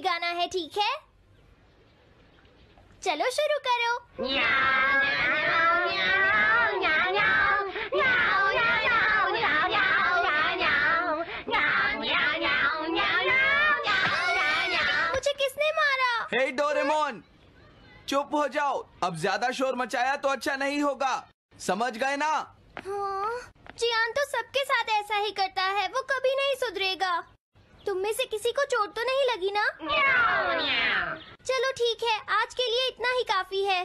गाना है, ठीक है? चलो शुरू करो। मुझे किसने मारा? हे डोरेमोन, चुप हो जाओ। अब ज्यादा शोर मचाया तो अच्छा नहीं होगा, समझ गए ना? हाँ, जियान तो सबके साथ ऐसा ही करता है, वो कभी नहीं सुधरेगा। तुम में से किसी को चोट तो नहीं लगी ना? चलो ठीक है, आज के लिए इतना ही काफी है।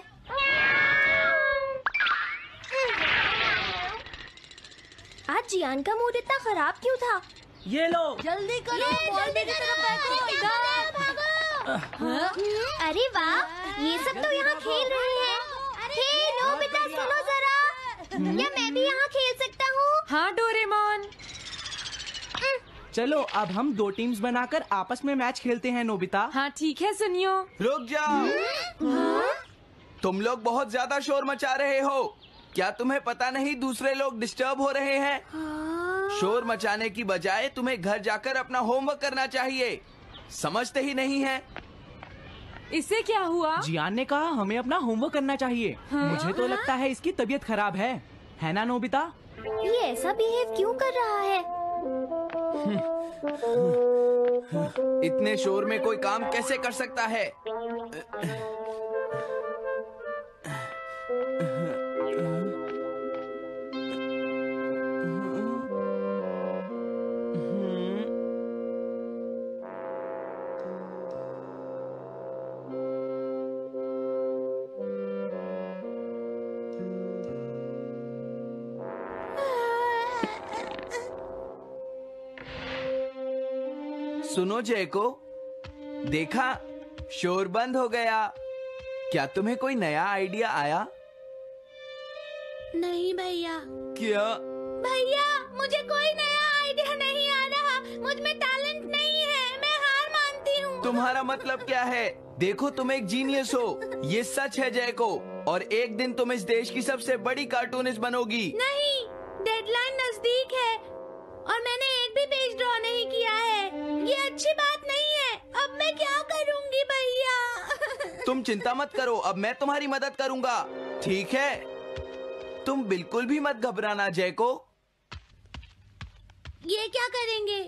आज जियान का मूड इतना खराब क्यों था? ये लो, जल्दी करो, जल्दी अरे वाह, ये सब तो यहाँ खेल रहे हैं। हे नोबिता, सुनो जरा, क्या मैं भी यहाँ खेल सकता हूँ? हाँ डोरेमोन। चलो अब हम 2 टीम्स बनाकर आपस में मैच खेलते हैं नोबिता। हाँ ठीक है, सुनियो। रुक जाओ। तुम लोग बहुत ज्यादा शोर मचा रहे हो। क्या तुम्हें पता नहीं दूसरे लोग डिस्टर्ब हो रहे हैं? शोर मचाने की बजाय तुम्हें घर जाकर अपना होमवर्क करना चाहिए। समझते ही नहीं है। इससे क्या हुआ? जियान ने कहा हमें अपना होमवर्क करना चाहिए। मुझे तो लगता है इसकी तबीयत खराब है ना नोबिता? ये ऐसा बिहेव क्यों कर रहा है? इतने शोर में कोई काम कैसे कर सकता है? सुनो जयको, देखा, शोर बंद हो गया। क्या तुम्हें कोई नया आइडिया आया? नहीं भैया। क्या? भैया, मुझे कोई नया आइडिया नहीं आ रहा। मुझ में टैलेंट नहीं है, मैं हार मानती हूँ। तुम्हारा मतलब क्या है? देखो, तुम एक जीनियस हो, ये सच है जयको। और एक दिन तुम इस देश की सबसे बड़ी कार्टूनिस्ट बनोगी। नहीं, डेडलाइन नजदीक है और मैंने एक भी पेज ड्रॉ नहीं किया है। ये अच्छी बात नहीं है। अब मैं क्या करूँगी भैया? तुम चिंता मत करो, अब मैं तुम्हारी मदद करूँगा, ठीक है? तुम बिल्कुल भी मत घबराना जयको। ये क्या करेंगे?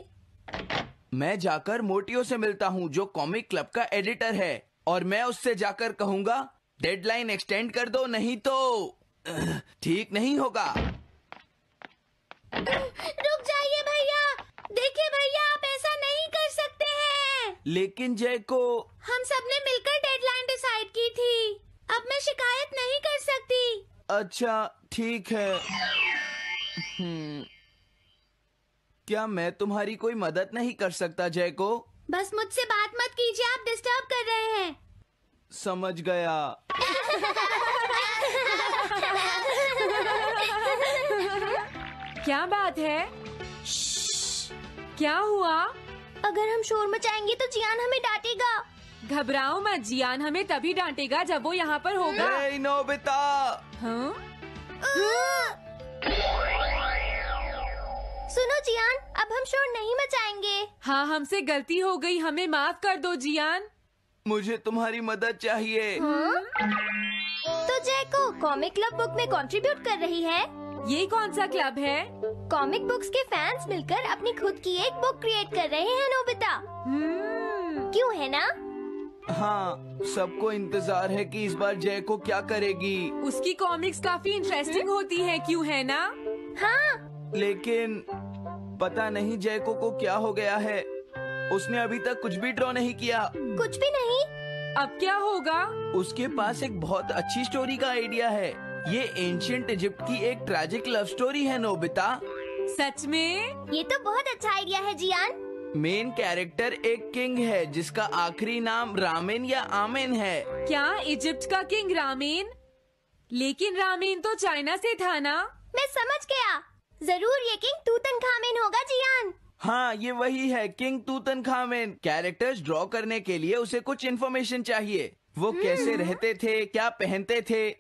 मैं जाकर मोटियो से मिलता हूँ, जो कॉमिक क्लब का एडिटर है, और मैं उससे जाकर कहूँगा डेडलाइन एक्सटेंड कर दो, नहीं तो ठीक नहीं होगा। रुक जाइए भैया। देखिए भैया, आप ऐसा नहीं कर सकते हैं। लेकिन जयको, हम सबने मिलकर डेडलाइन डिसाइड की थी। अब मैं शिकायत नहीं कर सकती। अच्छा ठीक है। क्या मैं तुम्हारी कोई मदद नहीं कर सकता जयको? बस मुझसे बात मत कीजिए, आप डिस्टर्ब कर रहे हैं। समझ गया। क्या बात है? क्या हुआ? अगर हम शोर मचाएंगे तो जियान हमें डांटेगा। घबराओ मत, जियान हमें तभी डांटेगा जब वो यहाँ पर होगा। हे नोबिता। हाँ? सुनो जियान, अब हम शोर नहीं मचाएंगे। हाँ, हमसे गलती हो गई, हमें माफ कर दो जियान। मुझे तुम्हारी मदद चाहिए। तो जयको कॉमिक क्लब बुक में कंट्रीब्यूट कर रही है। ये कौन सा क्लब है? कॉमिक बुक्स के फैंस मिलकर अपनी खुद की एक बुक क्रिएट कर रहे हैं नोबिता। क्यों, है ना? हाँ, सबको इंतजार है कि इस बार जयको क्या करेगी। उसकी कॉमिक्स काफी इंटरेस्टिंग होती है, क्यों है ना? हाँ। लेकिन पता नहीं जयको को क्या हो गया है। उसने अभी तक कुछ भी ड्रॉ नहीं किया। कुछ भी नहीं? अब क्या होगा? उसके पास एक बहुत अच्छी स्टोरी का आइडिया है। ये एंशिएंट इजिप्ट की एक ट्रैजिक लव स्टोरी है नोबिता। सच में? ये तो बहुत अच्छा आइडिया है जियान। मेन कैरेक्टर एक किंग है जिसका आखिरी नाम रामेन या आमेन है। क्या इजिप्ट का किंग रामेन? लेकिन रामेन तो चाइना से था ना? मैं समझ गया, जरूर ये किंग तूतनखामेन होगा जियान। हाँ, ये वही है, किंग तूतनखामेन। कैरेक्टर्स ड्रॉ करने के लिए उसे कुछ इन्फॉर्मेशन चाहिए। वो कैसे रहते थे, क्या पहनते थे।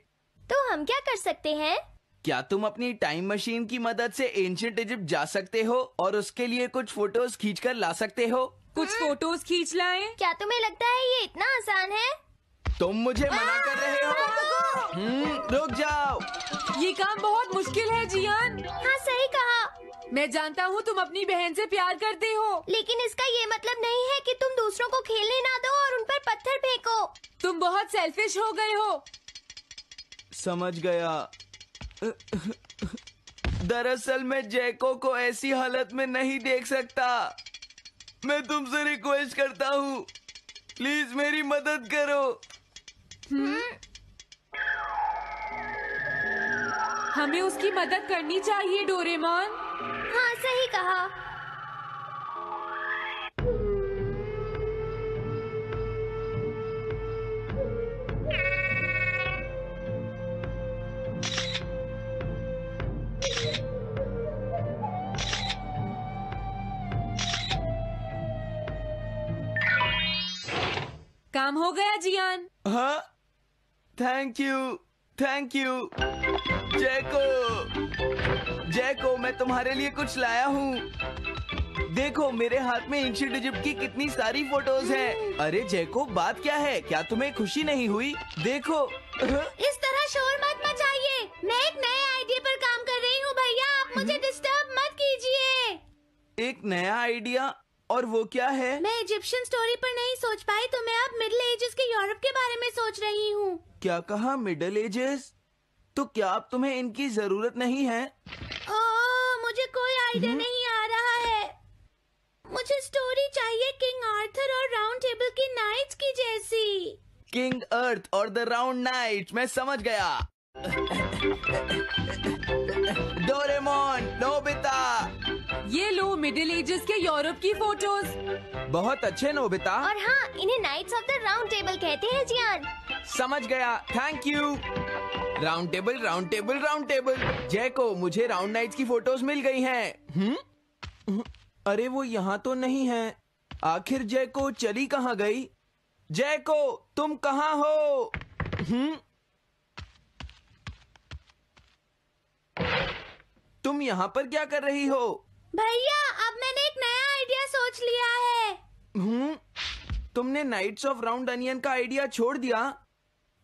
तो हम क्या कर सकते हैं? क्या तुम अपनी टाइम मशीन की मदद से एंशिएंट इजिप्ट जा सकते हो और उसके लिए कुछ फोटोज खींचकर ला सकते हो? कुछ फोटोज खींच लाएं। क्या तुम्हें लगता है ये इतना आसान है? तुम मुझे मना कर रहे हो? रुक जाओ। ये काम बहुत मुश्किल है जियान। हाँ सही कहा, मैं जानता हूँ तुम अपनी बहन से प्यार करते हो। लेकिन इसका ये मतलब नहीं है कि तुम दूसरों को खेलने ना दो और उन पर पत्थर फेंको। तुम बहुत सेल्फिश हो गए हो। समझ गया। दरअसल मैं जैको को ऐसी हालत में नहीं देख सकता। मैं तुमसे रिक्वेस्ट करता हूँ, प्लीज मेरी मदद करो। हमें उसकी मदद करनी चाहिए डोरेमोन। हाँ सही कहा। काम हो गया जियान। हाँ, थैंक यू जैको, मैं तुम्हारे लिए कुछ लाया हूँ। देखो मेरे हाथ में एंशिएंट इजिप्ट की कितनी सारी फोटोज हैं। अरे जैको, बात क्या है? क्या तुम्हें खुशी नहीं हुई? देखो। इस तरह शोर मत मचाइए। मैं एक नए आइडिया पर काम कर रही हूँ भैया, आप मुझे डिस्टर्ब मत कीजिए। एक नया आइडिया? और वो क्या है? मैं इजिप्शियन स्टोरी पर नहीं सोच पाई तो मैं अब मिडिल एजेस के यूरोप के बारे में सोच रही हूँ। क्या कहा? Middle ages? तो क्या अब तुम्हें इनकी जरूरत नहीं है? मुझे कोई आइडिया नहीं आ रहा है। मुझे स्टोरी चाहिए किंग आर्थर और राउंड टेबल की नाइट्स की जैसी। किंग अर्थ और द राउंड नाइट, मैं समझ गया। Doraemon, Nobita. ये लो मिडिल एजेस के यूरोप की फोटोज। बहुत अच्छे नोबिता। और हाँ, इन्हें knights of the round table कहते हैं जियान। समझ गया, thank you. Round table, round table, round table. Jaiko, मुझे राउंड नाइट्स की फोटोज मिल गई हैं। अरे वो यहाँ तो नहीं है। आखिर जैको चली कहाँ गई? जैको, तुम कहाँ हो? तुम यहाँ पर क्या कर रही हो? भैया, अब मैंने एक नया आइडिया सोच लिया है। तुमने नाइट्स ऑफ राउंड अनियन का आइडिया छोड़ दिया?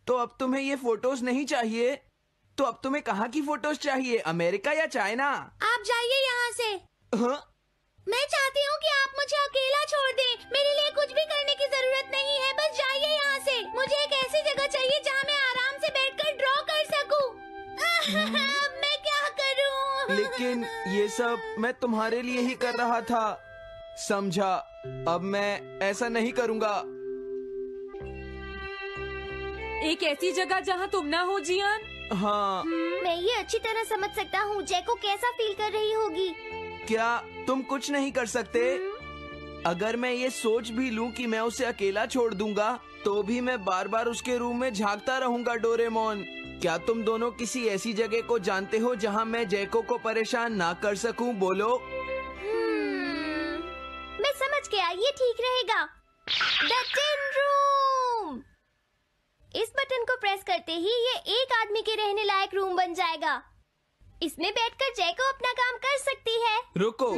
तो अब तुम्हें ये फोटोज नहीं चाहिए? तो अब तुम्हें कहाँ की फोटोज चाहिए, अमेरिका या चाइना? आप जाइए यहाँ से। हाँ? मैं चाहती हूँ कि आप मुझे अकेला छोड़ दें। मेरे लिए कुछ भी करने की जरूरत नहीं है, बस जाइए यहाँ से। मुझे एक ऐसी जगह चाहिए जहाँ मैं आराम से बैठकर ड्रॉ कर सकूँ। अब मैं क्या करूँ? लेकिन ये सब मैं तुम्हारे लिए ही कर रहा था, समझा? अब मैं ऐसा नहीं करूँगा। एक ऐसी जगह जहाँ तुम ना हो जियान। हाँ। मैं ये अच्छी तरह समझ सकता हूँ जैको कैसा फील कर रही होगी। क्या तुम कुछ नहीं कर सकते? अगर मैं ये सोच भी लूं कि मैं उसे अकेला छोड़ दूंगा, तो भी मैं बार बार उसके रूम में झांकता रहूंगा। डोरेमोन, क्या तुम दोनों किसी ऐसी जगह को जानते हो जहां मैं जैको को परेशान ना कर सकूं? बोलो। मैं समझ गया, ये ठीक रहेगा। The tin room. इस बटन को प्रेस करते ही ये एक आदमी के रहने लायक रूम बन जाएगा। इसमें बैठकर जैको अपना काम कर सकती है। रुको,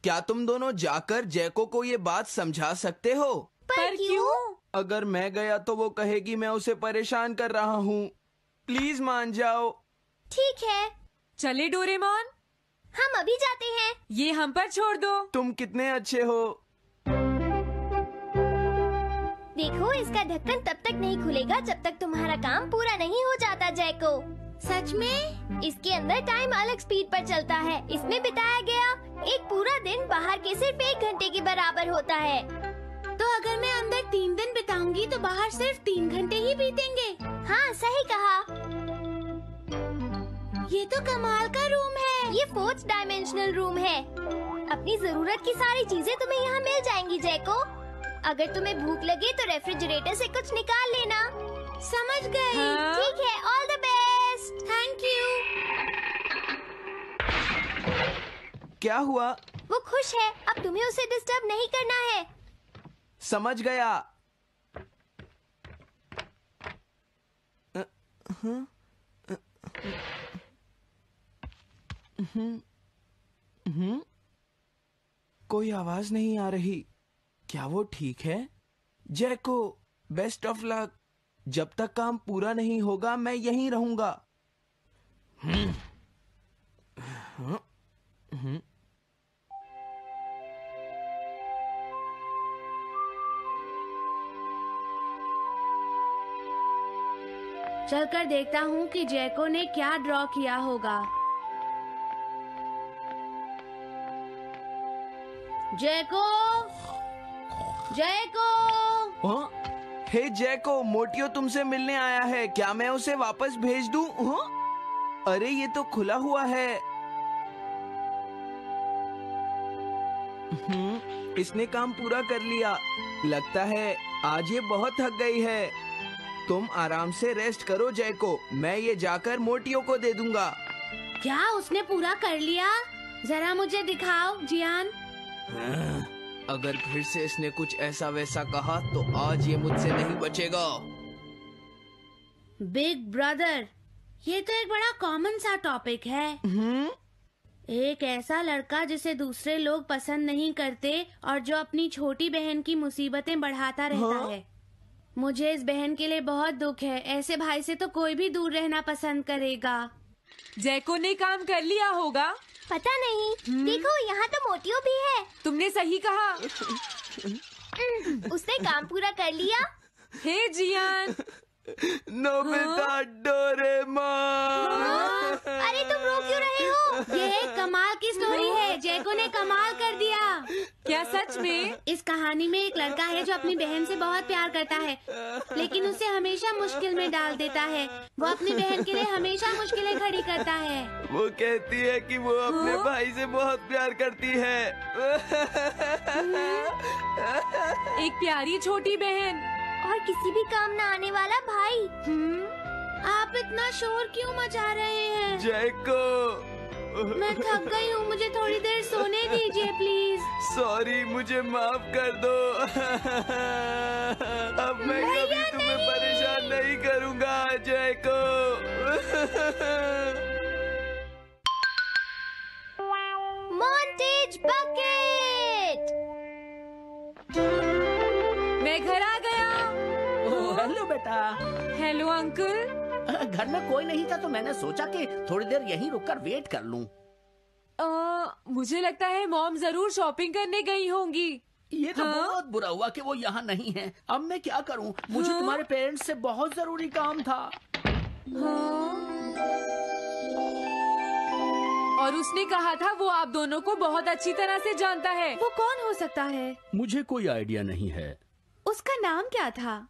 क्या तुम दोनों जाकर जैको को ये बात समझा सकते हो? पर क्यों? अगर मैं गया तो वो कहेगी मैं उसे परेशान कर रहा हूँ। प्लीज मान जाओ। ठीक है, चले डोरेमोन, हम अभी जाते हैं। ये हम पर छोड़ दो। तुम कितने अच्छे हो। देखो, इसका ढक्कन तब तक नहीं खुलेगा जब तक तुम्हारा काम पूरा नहीं हो जाता जैको। सच में? इसके अंदर टाइम अलग स्पीड पर चलता है। इसमें बिताया गया एक पूरा दिन बाहर के सिर्फ 1 घंटे के बराबर होता है। तो अगर मैं अंदर 3 दिन बिताऊंगी तो बाहर सिर्फ 3 घंटे ही बीतेंगे। हाँ सही कहा। ये तो कमाल का रूम है। ये 4th डायमेंशनल रूम है। अपनी जरूरत की सारी चीजें तुम्हें यहाँ मिल जाएंगी जैको। अगर तुम्हें भूख लगे तो रेफ्रिजरेटर से कुछ निकाल लेना। समझ गई। हाँ? ठीक है, all the best. Thank you. क्या हुआ? वो खुश है, अब तुम्हें उसे डिस्टर्ब नहीं करना है। समझ गया। कोई आवाज नहीं आ रही। क्या वो ठीक है? जैको, बेस्ट ऑफ लक। जब तक काम पूरा नहीं होगा मैं यहीं रहूंगा। चलकर देखता हूँ कि जैको ने क्या ड्रॉ किया होगा। जैको, जैको। हाँ? हे जैको, मोटियो तुमसे मिलने आया है। क्या मैं उसे वापस भेज दूं? हाँ? अरे ये तो खुला हुआ है। इसने काम पूरा कर लिया। लगता है आज ये बहुत थक गई है। तुम आराम से रेस्ट करो जैको, मैं ये जाकर मोटियो को दे दूंगा। क्या उसने पूरा कर लिया? जरा मुझे दिखाओ जियान। अगर फिर से इसने कुछ ऐसा वैसा कहा तो आज ये मुझसे नहीं बचेगा। बिग ब्रदर, ये तो एक बड़ा कॉमन सा टॉपिक है। एक ऐसा लड़का जिसे दूसरे लोग पसंद नहीं करते और जो अपनी छोटी बहन की मुसीबतें बढ़ाता रहता है। मुझे इस बहन के लिए बहुत दुख है। ऐसे भाई से तो कोई भी दूर रहना पसंद करेगा। जैको ने काम कर लिया होगा। पता नहीं। देखो यहाँ तो मोटियो भी है। तुमने सही कहा। उसने काम पूरा कर लिया। Hey Gian. Nobita, Doraemon. अरे तुम रो क्यों रहे हो? ये एक कमाल की स्टोरी है। जैको ने कमाल कर दिया। क्या सच में? इस कहानी में एक लड़का है जो अपनी बहन से बहुत प्यार करता है, लेकिन उसे हमेशा मुश्किल में डाल देता है। वो अपनी बहन के लिए हमेशा मुश्किलें खड़ी करता है। वो कहती है कि वो अपने भाई से बहुत प्यार करती है। एक प्यारी छोटी बहन और किसी भी काम न आने वाला भाई। आप इतना शोर क्यों मचा रहे हैं? जैको, मैं थक गई हूँ, मुझे थोड़ी देर सोने दीजिए प्लीज। सॉरी, मुझे माफ कर दो। अब मैं कभी तुम्हें परेशान नहीं करूँगा जैको। Montage bucket. मैं घर आ गया। ओह, हेलो बेटा। Hello uncle. घर में कोई नहीं था तो मैंने सोचा कि थोड़ी देर यहीं रुककर वेट कर लूं। मुझे लगता है मॉम जरूर शॉपिंग करने गई होंगी। ये तो बहुत बुरा हुआ कि वो यहाँ नहीं है। अब मैं क्या करूं? मुझे तुम्हारे पेरेंट्स से बहुत जरूरी काम था। और उसने कहा था वो आप दोनों को बहुत अच्छी तरह से जानता है। वो कौन हो सकता है? मुझे कोई आइडिया नहीं है। उसका नाम क्या था?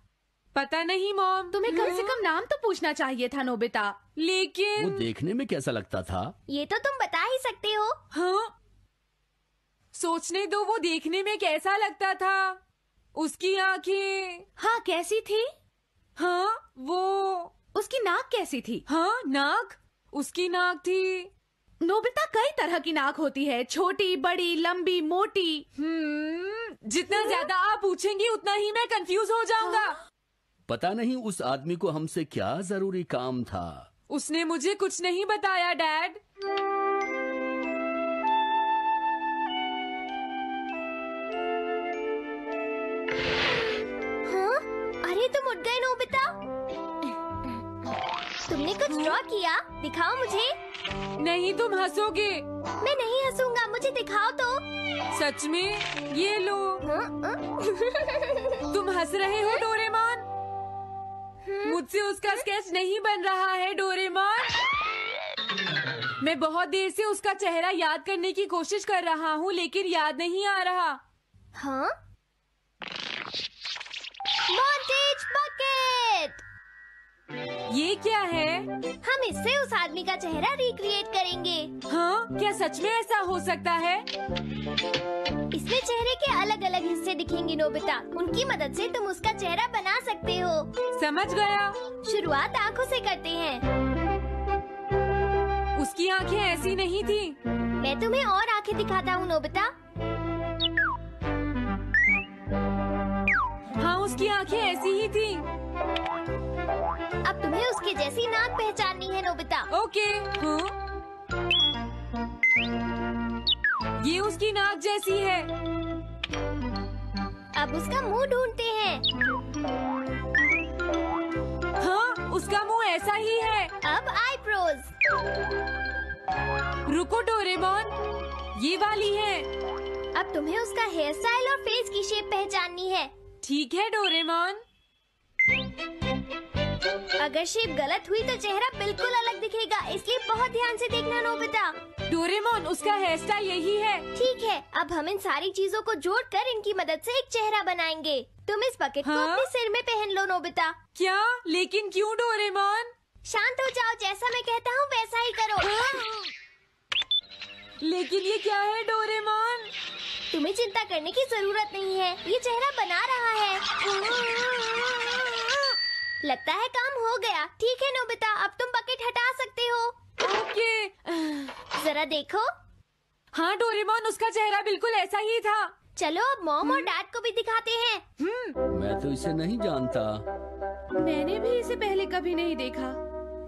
पता नहीं मॉम। तुम्हें कम से कम नाम तो पूछना चाहिए था नोबिता। लेकिन वो देखने में कैसा लगता था? ये तो तुम बता ही सकते हो। हाँ, सोचने दो। वो देखने में कैसा लगता था? उसकी आंखें। हाँ, कैसी थी? हाँ, वो। उसकी नाक कैसी थी? हाँ, नाक। उसकी नाक थी। नोबिता, कई तरह की नाक होती है, छोटी, बड़ी, लंबी, मोटी। जितना ज्यादा आप पूछेंगी उतना ही मैं कंफ्यूज हो जाऊंगा। पता नहीं उस आदमी को हमसे क्या जरूरी काम था। उसने मुझे कुछ नहीं बताया डैड। हाँ? अरे तुम उठ गए नोबिता। तुमने कुछ ड्रॉ किया? दिखाओ मुझे। नहीं, तुम हंसोगे। मैं नहीं हंसूंगा, मुझे दिखाओ तो। सच में? ये लो। तुम हंस रहे हो डोरेमोन? मुझसे उसका स्केच नहीं बन रहा है डोरेमोन। मैं बहुत देर से उसका चेहरा याद करने की कोशिश कर रहा हूँ लेकिन याद नहीं आ रहा। हाँ? Montage bucket. ये क्या है? हम इससे उस आदमी का चेहरा रिक्रिएट करेंगे। हाँ, क्या सच में ऐसा हो सकता है? इसमें चेहरे के अलग अलग हिस्से दिखेंगे नोबिता। उनकी मदद से तुम उसका चेहरा बना सकते हो। समझ गया। शुरुआत आँखों से करते हैं। उसकी आंखें ऐसी नहीं थी। मैं तुम्हें और आँखें दिखाता हूँ नोबिता। हाँ, उसकी आंखें ऐसी ही थी। अब तुम्हें उसके जैसी नाक पहचाननी है नोबिता। ओके। हाँ? ये उसकी नाक जैसी है। अब उसका मुंह ढूंढते हैं। हाँ, उसका मुंह ऐसा ही है। अब आईब्रोज। रुको डोरेमोन, ये वाली है। अब तुम्हें उसका हेयर स्टाइल और फेस की शेप पहचाननी है। ठीक है डोरेमोन। अगर शेप गलत हुई तो चेहरा बिल्कुल अलग दिखेगा, इसलिए बहुत ध्यान से देखना नोबिता। डोरेमोन, उसका हेयर स्टाइल यही है। ठीक है, अब हम इन सारी चीजों को जोड़कर इनकी मदद से एक चेहरा बनाएंगे। तुम इस बकेट को हाँ? अपने सिर में पहन लो नोबिता। क्या? लेकिन क्यों डोरेमोन? शांत हो जाओ, जैसा मैं कहता हूँ वैसा ही करो। लेकिन ये क्या है डोरेमोन? तुम्हें चिंता करने की जरूरत नहीं है, ये चेहरा बना रहा है। लगता है काम हो गया। ठीक है नोबिता, अब तुम बकेट हटा सकते हो। ओके। जरा देखो। हाँ डोरेमोन, उसका चेहरा बिल्कुल ऐसा ही था। चलो अब मॉम और डैड को भी दिखाते हैं। मैं तो इसे नहीं जानता। मैंने भी इसे पहले कभी नहीं देखा।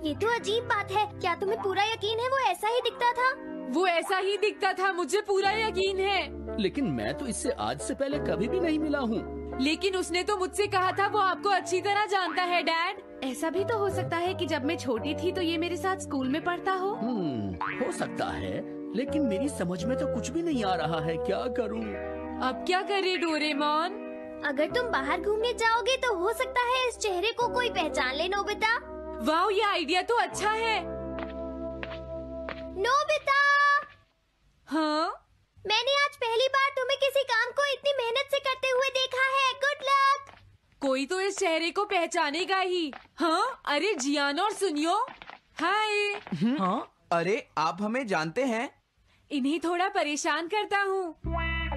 ये तो अजीब बात है। क्या तुम्हें पूरा यकीन है वो ऐसा ही दिखता था? वो ऐसा ही दिखता था, मुझे पूरा यकीन है। लेकिन मैं तो इससे आज से पहले कभी भी नहीं मिला हूँ। लेकिन उसने तो मुझसे कहा था वो आपको अच्छी तरह जानता है डैड। ऐसा भी तो हो सकता है कि जब मैं छोटी थी तो ये मेरे साथ स्कूल में पढ़ता हो। हो सकता है, लेकिन मेरी समझ में तो कुछ भी नहीं आ रहा है। क्या करूँ? अब क्या करे डोरेमोन? अगर तुम बाहर घूमने जाओगे तो हो सकता है इस चेहरे को कोई पहचान ले नोबिता। वाह, ये आइडिया तो अच्छा है। नोबिता, हाँ? मैंने आज पहली बार तुम्हें किसी काम को इतनी मेहनत से करते हुए देखा है। Good luck. कोई तो इस चेहरे को पहचानेगा ही। हाँ? अरे जियान और सुनियो, हाय। हाँ? अरे आप हमें जानते हैं? इन्हें थोड़ा परेशान करता हूँ।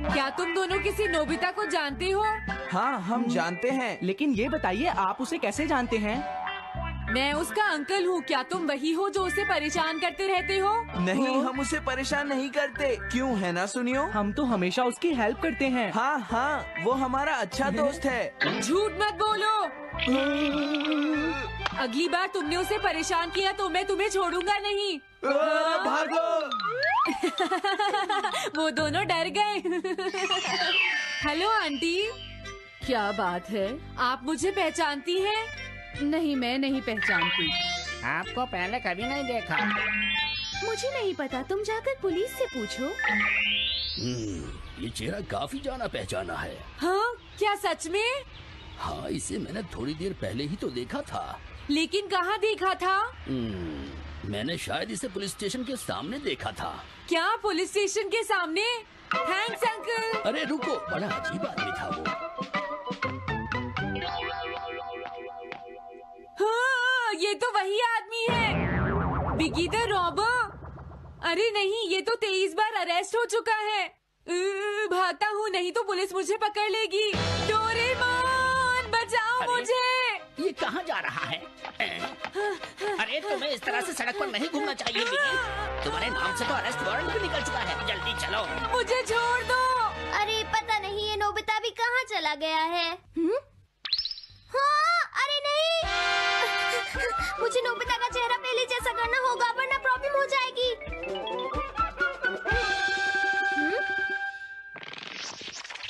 क्या तुम दोनों किसी नोबिता को जानते हो? हाँ, हम जानते हैं। लेकिन ये बताइए आप उसे कैसे जानते हैं? मैं उसका अंकल हूँ। क्या तुम वही हो जो उसे परेशान करते रहते हो? नहीं, हम उसे परेशान नहीं करते। क्यों, है ना सुनियो? हम तो हमेशा उसकी हेल्प करते हैं। हाँ हाँ, वो हमारा अच्छा दोस्त है। झूठ मत बोलो। अगली बार तुमने उसे परेशान किया तो मैं तुम्हें छोड़ूंगा नहीं। भागो। वो दोनों डर गए। हेलो आंटी, क्या बात है? आप मुझे पहचानती हैं? नहीं, मैं नहीं पहचानती। आपको पहले कभी नहीं देखा। मुझे नहीं पता, तुम जाकर पुलिस से पूछो। ये चेहरा काफी जाना पहचाना है। हाँ, क्या सच में? हाँ, इसे मैंने थोड़ी देर पहले ही तो देखा था। लेकिन कहाँ देखा था? मैंने शायद इसे पुलिस स्टेशन के सामने देखा था। क्या पुलिस स्टेशन के सामने? Thanks uncle. अरे रुको, बड़ा अजीब आदमी था वो। हाँ, ये तो वही आदमी है, बिगी द रॉबर। अरे नहीं, ये तो 23 बार अरेस्ट हो चुका है। भागता हूँ, नहीं तो पुलिस मुझे पकड़ लेगी। डोरेमोन, बचाओ मुझे। ये कहाँ जा रहा है? अरे तुम्हें इस तरह से सड़क पर नहीं घूमना चाहिए बिगी। तुम्हारे नाम से तो अरेस्ट वारंट भी निकल चुका है। जल्दी चलो। मुझे छोड़ दो। अरे पता नहीं ये नोबिता भी कहाँ चला गया है। हाँ, अरे नहीं। मुझे नोबिता का चेहरा पहले जैसा करना होगा वरना प्रॉब्लम हो जाएगी।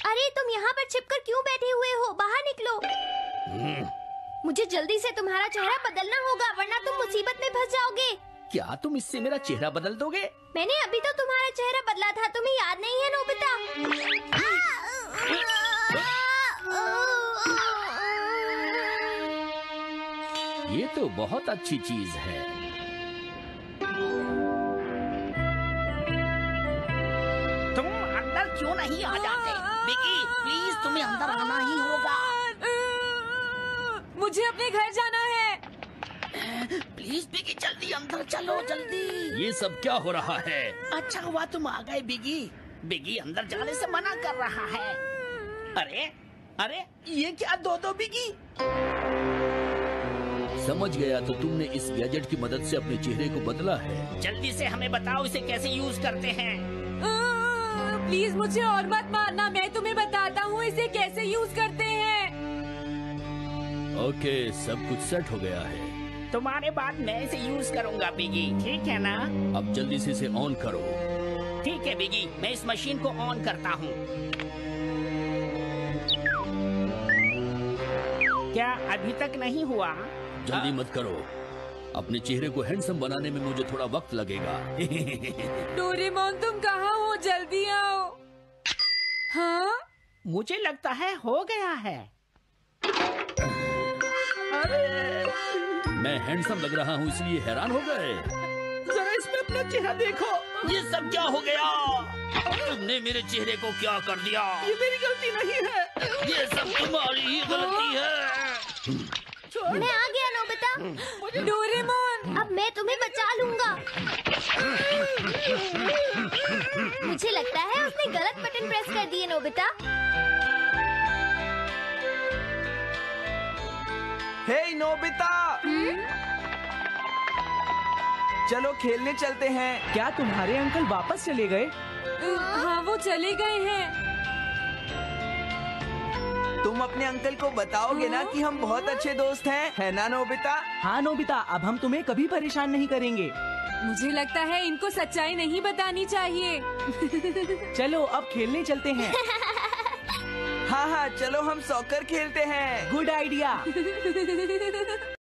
अरे तुम यहाँ पर छिपकर क्यों बैठे हुए हो? बाहर निकलो। मुझे जल्दी से तुम्हारा चेहरा बदलना होगा वरना तुम मुसीबत में फंस जाओगे। क्या तुम इससे मेरा चेहरा बदल दोगे? मैंने अभी तो तुम्हारा चेहरा बदला था, तुम्हें याद नहीं है नोबिता? ये तो बहुत अच्छी चीज है। तुम अंदर क्यों नहीं आ जाते? बिगी, प्लीज तुम्हें अंदर आना ही होगा। मुझे अपने घर जाना है। प्लीज बिगी, जल्दी अंदर चलो, जल्दी। ये सब क्या हो रहा है? अच्छा हुआ तुम आ गए बिगी। बिगी अंदर जाने से मना कर रहा है। अरे अरे, ये क्या दो बिगी? समझ गया, तो तुमने इस गैजेट की मदद से अपने चेहरे को बदला है। जल्दी से हमें बताओ इसे कैसे यूज करते हैं। प्लीज मुझे और मत मारना, मैं तुम्हें बताता हूँ इसे कैसे यूज करते हैं। ओके, सब कुछ सेट हो गया है। तुम्हारे बाद मैं इसे यूज करूंगा बिगी, ठीक है ना? अब जल्दी से इसे ऑन करो। ठीक है बिगी, मैं इस मशीन को ऑन करता हूँ। क्या अभी तक नहीं हुआ? जल्दी मत करो, अपने चेहरे को हैंडसम बनाने में मुझे थोड़ा वक्त लगेगा। डोरेमोन तुम कहाँ हो? जल्दी आओ। हाँ? मुझे लगता है हो गया है। अरे मैं हैंडसम लग रहा हूँ इसलिए हैरान हो गए। जरा इसमें अपना चेहरा देखो। ये सब क्या हो गया? तुमने मेरे चेहरे को क्या कर दिया? ये मेरी गलती नहीं है। ये सब तुम्हारी ही गलती है। मैं आ गया नोबिता। डोरेमोन अब मैं तुम्हें बचा लूंगा। मुझे लगता है उसने गलत बटन प्रेस कर दिए नोबिता। हे नोबिता, चलो खेलने चलते हैं। क्या तुम्हारे अंकल वापस चले गए? हाँ वो चले गए हैं। तुम अपने अंकल को बताओगे ना कि हम बहुत अच्छे दोस्त हैं, है ना नोबिता? हाँ नोबिता, अब हम तुम्हें कभी परेशान नहीं करेंगे। मुझे लगता है इनको सच्चाई नहीं बतानी चाहिए। चलो अब खेलने चलते हैं। हाँ हाँ, चलो हम सॉकर खेलते हैं। Good idea.